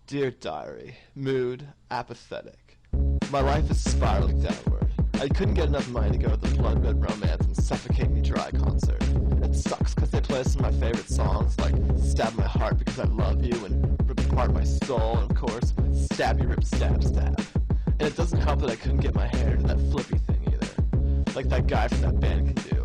Dear Diary, mood, apathetic. My life is spiraling downward. I couldn't get enough money to go to the Blood Red Romance and Suffocate Me Dry concert. It sucks because they play some of my favorite songs, like Stab My Heart Because I Love You and Rip Apart My Soul, and of course, Stab You Rip Stab Stab. And it doesn't help that I couldn't get my hair to that flippy thing either, like that guy from that band can do.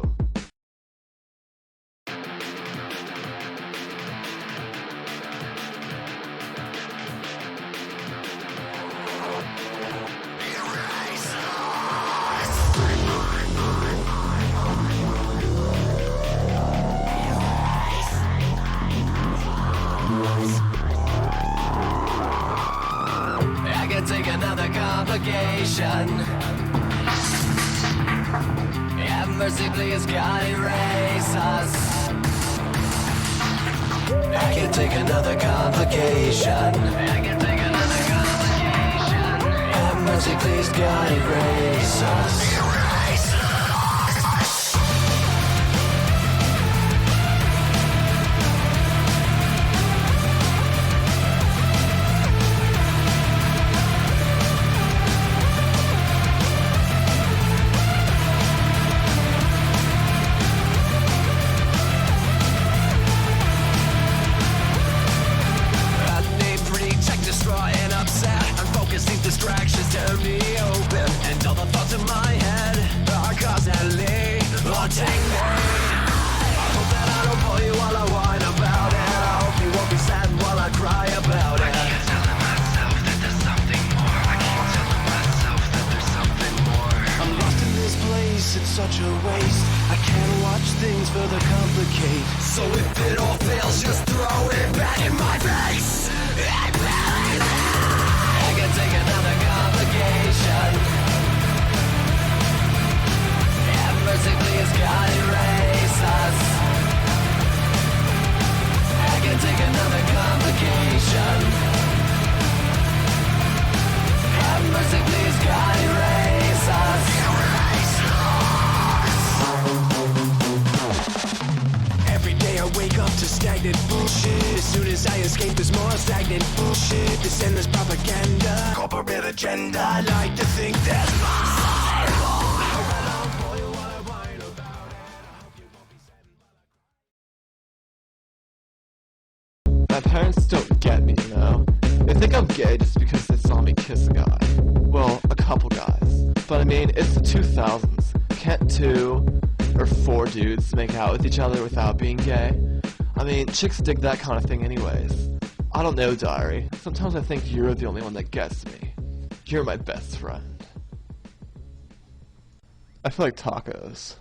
I can take another complication. Have mercy, please, God, erase us. I can take another complication. I can take another complication. Have mercy, please, God, erase us. Distractions turn me open, and all the thoughts in my head are constantly haunting me. I hope that I don't bore you while I whine about it. I hope you won't be sad while I cry about it. I keep telling myself that there's something more. I keep telling myself that there's something more. I'm lost in this place, it's such a waste. I can't watch things further complicate. So if it all fails, just throw it back in my face. I can take another complication. Have mercy, please, God, erase us. I can take another complication. Have mercy, please, God, erase us. Every day I wake up to stagnant bullshit. As soon as I escape, there's more stagnant bullshit. This endless propaganda, corporate agenda. I like to think that's mine. I hope I don't bore you while I whine about it. I hope you won't be sad. My parents don't get me, you know? They think I'm gay just because they saw me kiss a guy. Well, a couple guys. But I mean, it's the 2000s. Can't 2 or 4 dudes make out with each other without being gay? I mean, chicks dig that kind of thing anyways. I don't know, Diary. Sometimes I think you're the only one that gets me. You're my best friend. I feel like tacos.